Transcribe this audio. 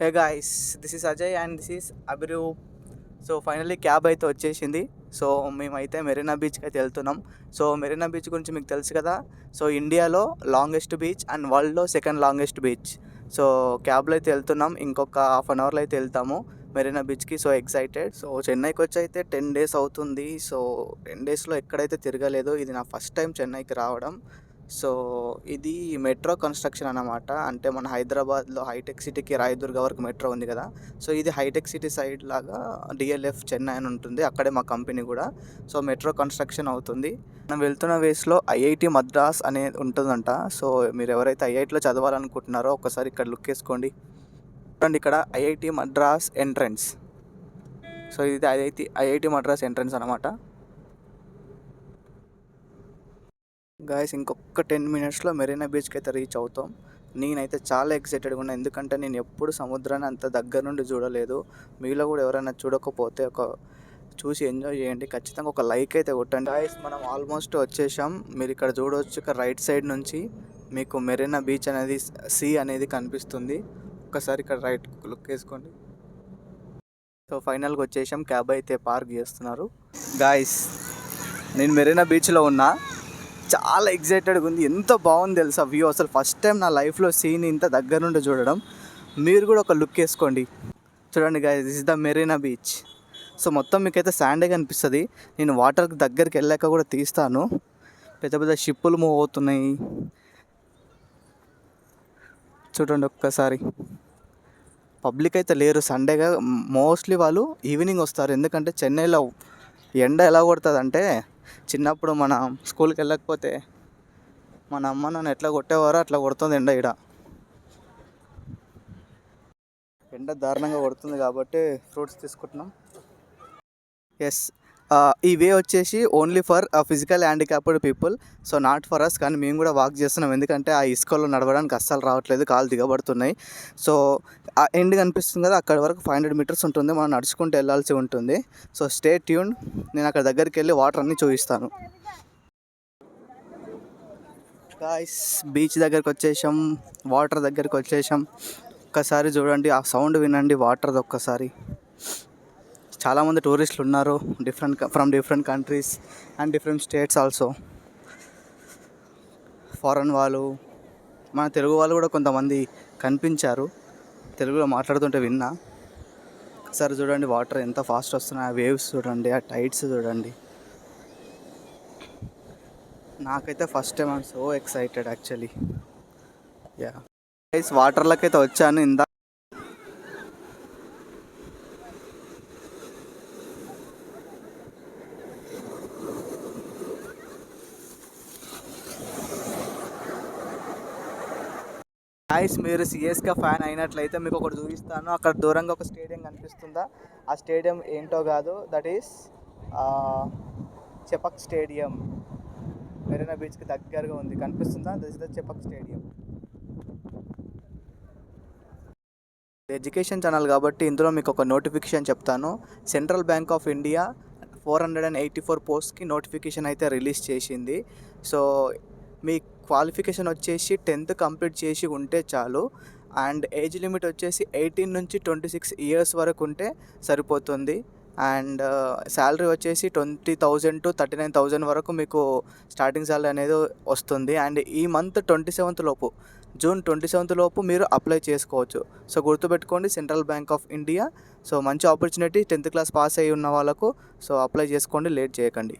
Hey guys, this is Ajay and this is Abhiru. So finally cab అయితే వచ్చేసింది. So మేమైతే మెరీనా బీచ్కి అయితే వెళ్తున్నాం. సో మెరీనా బీచ్ గురించి మీకు తెలుసు కదా. సో ఇండియాలో లాంగెస్ట్ బీచ్ అండ్ వరల్డ్లో సెకండ్ లాంగెస్ట్ బీచ్. సో క్యాబ్లో అయితే వెళ్తున్నాం. ఇంకొక హాఫ్ అన్ అవర్లో అయితే వెళ్తాము మెరీనా బీచ్కి. So excited. సో చెన్నైకి వచ్చి అయితే 10 days అవుతుంది. సో 10 daysలో ఎక్కడైతే తిరగలేదు. ఇది నా ఫస్ట్ టైం చెన్నైకి రావడం. సో ఇది మెట్రో కన్స్ట్రక్షన్ అన్నమాట. అంటే మన హైదరాబాద్లో హైటెక్ సిటీకి రాయదుర్గ వరకు మెట్రో ఉంది కదా. సో ఇది హైటెక్ సిటీ సైడ్ లాగా డిఎల్ఎఫ్ చెన్నై అని ఉంటుంది. అక్కడే మా కంపెనీ కూడా. సో మెట్రో కన్స్ట్రక్షన్ అవుతుంది. మనం వెళ్తున్న వేస్లో ఐఐటి మద్రాస్ అనేది ఉంటుందంట. సో మీరు ఎవరైతే ఐఐటిలో చదవాలనుకుంటున్నారో ఒకసారి ఇక్కడ లుక్ వేసుకోండి. చూడండి, ఇక్కడ ఐఐటి మద్రాస్ ఎంట్రన్స్. సో ఇది ఐఐటి మద్రాస్ ఎంట్రన్స్ అనమాట. గాయస్, ఇంకొక 10 minutesలో మెరీనా బీచ్కి అయితే రీచ్ అవుతాం. నేనైతే చాలా ఎక్సైటెడ్గా ఉన్నా, ఎందుకంటే నేను ఎప్పుడు సముద్రాన్ని అంత దగ్గర నుండి చూడలేదు. మీలో కూడా ఎవరైనా చూడకపోతే చూసి ఎంజాయ్ చేయండి. ఖచ్చితంగా ఒక లైక్ అయితే కొట్టండి. గాయస్, మనం ఆల్మోస్ట్ వచ్చేసాం. మీరు ఇక్కడ చూడవచ్చు, ఇక్కడ రైట్ సైడ్ నుంచి మీకు మెరీనా బీచ్ అనేది, సీ అనేది కనిపిస్తుంది. ఒక్కసారి ఇక్కడ రైట్ లుక్ వేసుకోండి. సో ఫైనల్గా వచ్చేసాం. క్యాబ్ అయితే పార్క్ చేస్తున్నారు. గాయస్, నేను మెరీనా బీచ్లో ఉన్నా. చాలా ఎక్సైటెడ్గా ఉంది. ఎంత బాగుంది తెలుసా వ్యూ. అసలు ఫస్ట్ టైం నా లైఫ్లో సీన్ ఇంత దగ్గర నుండి చూడడం. మీరు కూడా ఒక లుక్ వేసుకోండి. చూడండి guys, this is the Marina beach. So మొత్తం మీకైతే శాండే కనిపిస్తుంది. నేను వాటర్కి దగ్గరికి వెళ్ళాక కూడా తీస్తాను. పెద్ద పెద్ద షిప్పులు మూవ్ అవుతున్నాయి. చూడండి ఒక్కసారి. పబ్లిక్ అయితే లేరు సండేగా. మోస్ట్లీ వాళ్ళు ఈవినింగ్ వస్తారు. ఎందుకంటే చెన్నైలో ఎండ ఎలా కొడుతుందంటే, చిన్నప్పుడు మన స్కూల్కి వెళ్ళకపోతే మన అమ్మ నన్ను ఎట్లా కొట్టేవారో అట్లా కొడుతుంది ఎండ. ఎండ దారుణంగా కొడుతుంది కాబట్టి ఫ్రూట్స్ తీసుకుంటున్నాం. ఎస్, ఈ వే వచ్చేసి only for physical handicapped people. So not for us. కానీ మేము కూడా వాక్ చేస్తున్నాం, ఎందుకంటే ఆ ఇసుకలో నడవడానికి అస్సలు రావట్లేదు, కాలు దిగబడుతున్నాయి. సో ఆ ఎండ్ కనిపిస్తుంది కదా, అక్కడి వరకు 500 meters ఉంటుంది. మనం నడుచుకుంటూ వెళ్ళాల్సి ఉంటుంది. So stay tune. నేను అక్కడ దగ్గరికి వెళ్ళి వాటర్ అన్నీ చూపిస్తాను. గాయ్స్, బీచ్ దగ్గరికి వచ్చేసాం, వాటర్ దగ్గరికి వచ్చేసాం. ఒక్కసారి చూడండి, ఆ సౌండ్ వినండి వాటర్ది ఒక్కసారి. చాలామంది టూరిస్టులు ఉన్నారు, from different countries and different states also. Foreign వాళ్ళు, మన తెలుగు వాళ్ళు కూడా కొంతమంది కనిపించారు. తెలుగులో మాట్లాడుతుంటే విన్నా. ఒకసారి చూడండి వాటర్ ఎంత ఫాస్ట్ వస్తున్నాయి. ఆ వేవ్స్ చూడండి, ఆ టైడ్స్ చూడండి. నాకైతే first time I'm so excited actually. Yeah guys, వాటర్లోకి అయితే వచ్చాను ఇందా. గాయ్స్, మీరు సిఎస్కే ఫ్యాన్ అయినట్లయితే మీకు ఒకటి చూపిస్తాను. అక్కడ దూరంగా ఒక స్టేడియం కనిపిస్తుందా? ఆ స్టేడియం ఏంటో కాదు, that is Chepauk stadium. Marina బీచ్కి దగ్గరగా ఉంది, కనిపిస్తుందా? This is the Chepauk stadium. Education channel కాబట్టి ఇందులో మీకు ఒక నోటిఫికేషన్ చెప్తాను. సెంట్రల్ బ్యాంక్ ఆఫ్ ఇండియా 484 పోస్ట్కి నోటిఫికేషన్ అయితే రిలీజ్ చేసింది. సో మీ క్వాలిఫికేషన్ వచ్చేసి 10th కంప్లీట్ చేసి ఉంటే చాలు. అండ్ ఏజ్ లిమిట్ వచ్చేసి 18 నుంచి 26 years వరకు ఉంటే సరిపోతుంది. అండ్ శాలరీ వచ్చేసి 20,000 to 39,000 వరకు మీకు స్టార్టింగ్ శాలరీ అనేది వస్తుంది. అండ్ ఈ మంత్ 27th లోపు, జూన్ 27th లోపు మీరు అప్లై చేసుకోవచ్చు. సో గుర్తుపెట్టుకోండి, central bank of India. So మంచి ఆపర్చునిటీ 10th class పాస్ అయ్యి ఉన్న వాళ్ళకు. సో అప్లై చేసుకోండి, లేట్ చేయకండి.